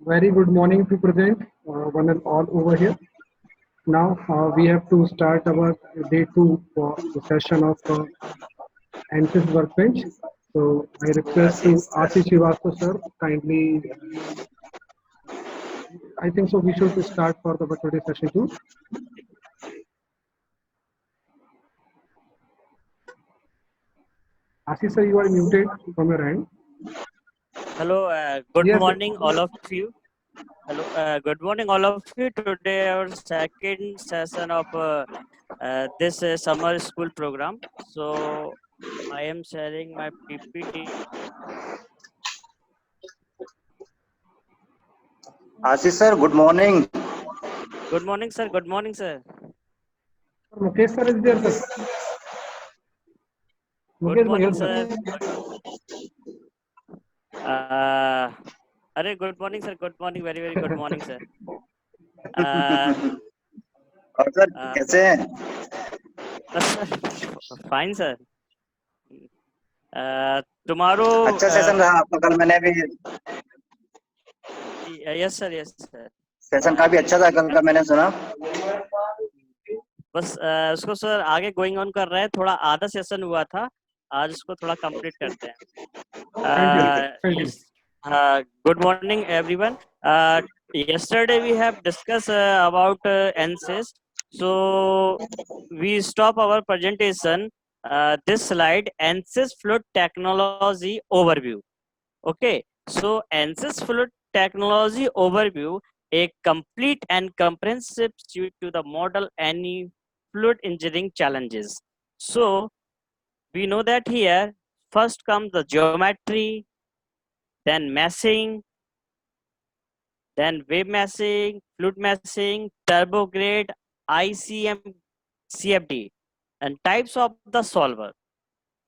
Very good morning to present one and all over here. Now we have to start our day two for the session of Ansys Workbench. So I request to Ashish, Ashish Srivastava sir kindly. I think so. We should to start for the today session too. Ashish sir, you are muted from your end. Hello, good Yes. morning, all of you. Hello, good morning, all of you. Today, our second session of this summer school program. So, I am sharing my PPT. Ashish sir, good morning. Good morning, sir. Good morning, sir. Mukesh sir is there, sir. Good Mukesh morning, Baghel sir. sir. Uh, good morning, sir. Good morning. Very, very good morning, sir. Uh, और sir uh, कैसे हैं? fine, sir. Tomorrow, अच्छा session रहा आपका कल मैंने भी yes, sir. Yes, sir. Session काफी अच्छा था कल का मैंने सुना. बस उसको सर आगे गोइंग ऑन कर रहा है. थोड़ा आधा सेशन हुआ था, आज उसको थोड़ा कंप्लीट करते हैं. Continue. Yes. Good morning, everyone. Yesterday we have discussed about ANSYS. So we stop our presentation. This slide, ANSYS Fluid Technology Overview. Okay. So ANSYS Fluid Technology Overview, a complete and comprehensive suite to the model any fluid engineering challenges. So we know that here first comes the geometry, then meshing, then wave meshing, fluid meshing, turbograde, ICM, CFD, and types of the solver.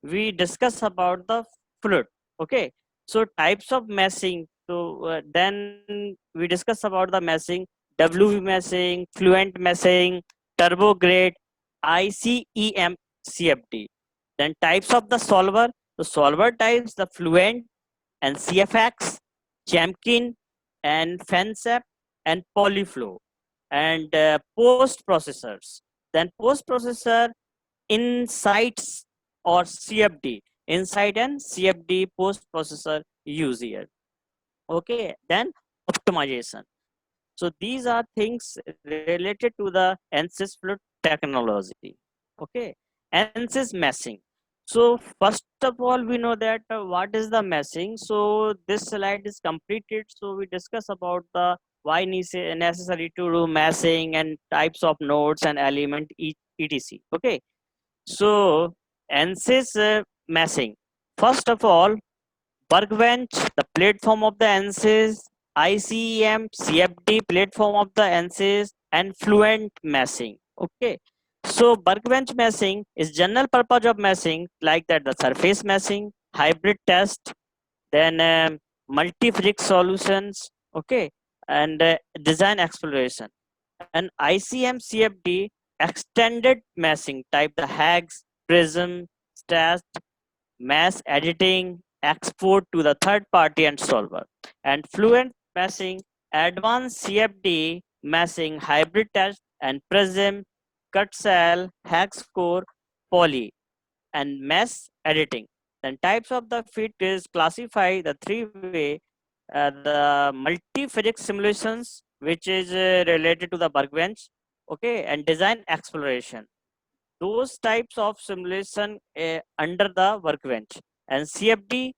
We discuss about the fluid. Okay, so types of meshing. So then we discuss about the meshing, WV meshing, fluent meshing, turbograde, ICEM, CFD. Then types of the solver. The solver types the fluent and CFX, Chamkin, and FANSAP, and Polyflow, and post processors. Then post processor insights or CFD, insight and CFD post processor use here. Okay, then optimization. So these are things related to the ANSYS fluid technology. Okay, ANSYS meshing. So first of all, we know that what is the meshing. So this slide is completed. So we discuss about the why necessary to do meshing and types of nodes and element etc. Okay, so ANSYS meshing. First of all, Workbench, the platform of the ANSYS, ICEM, CFD, platform of the ANSYS, and Fluent meshing. Okay. So Workbench meshing is general purpose of meshing like that the surface meshing, hybrid test, then multi-physics solutions, okay, and design exploration. And ICM CFD extended meshing type the HAGS, Prism, STAT, mesh editing, export to the third party and solver. And fluent meshing, advanced CFD meshing, hybrid test, and Prism, cut cell, hex core, poly, and mesh editing. Then types of the fit is classify the three way, the multi-physics simulations, which is related to the workbench, okay, and design exploration, those types of simulation under the workbench. And CFD,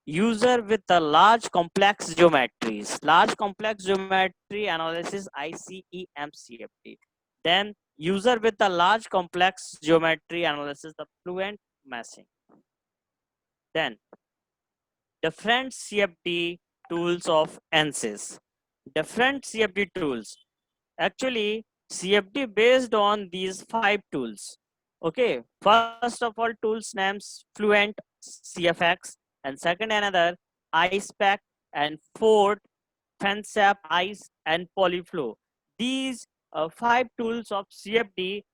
user with the large complex geometries, large complex geometry analysis, ICEM CFD. Then user with the large complex geometry analysis, the fluent meshing. Then different CFD tools of ANSYS. Different CFD tools. Actually, CFD based on these 5 tools. Okay, first of all, tools names Fluent, CFX, and second another iSpec, and fourth FANSAP, ICE, and Polyflow. These 5 tools of CFD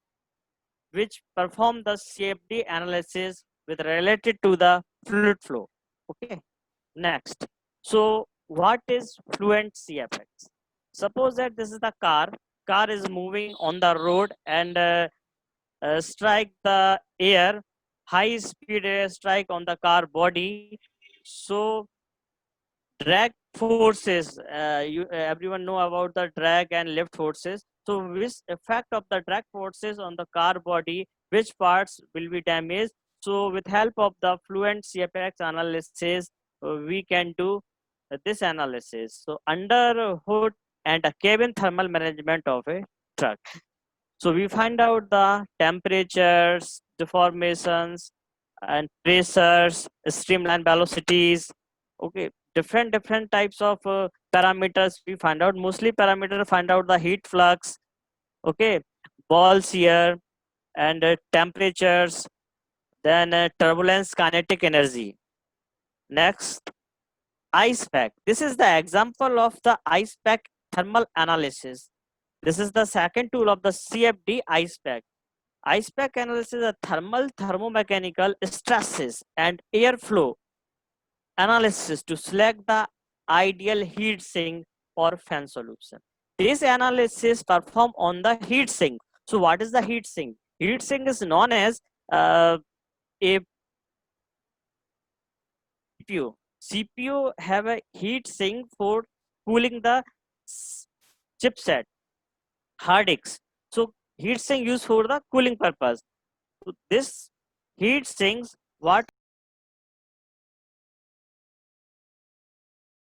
which perform the CFD analysis with related to the fluid flow. Okay, next. So what is fluency effects? Suppose that this is the car is moving on the road and strike the air, high speed air strike on the car body. So drag forces, everyone know about the drag and lift forces. So which effect of the drag forces on the car body, which parts will be damaged? So with help of the fluent cfx analysis, we can do this analysis. So under hood and a cabin thermal management of a truck, so we find out the temperatures, deformations, and pressures, streamline velocities. Okay, different types of parameters we find out. Mostly parameter find out the heat flux. Okay, ball shear and temperatures. Then turbulence, kinetic energy. Next, ice pack. This is the example of the ice pack thermal analysis. This is the second tool of the CFD ice pack. Ice pack analysis are thermal, thermomechanical stresses and airflow analysis to select the ideal heat sink for fan solution. This analysis performed on the heat sink. So what is the heat sink? Heat sink is known as a CPU. CPU have a heat sink for cooling the chipset, hard disks. So heat sink used for the cooling purpose. So this heat sinks, what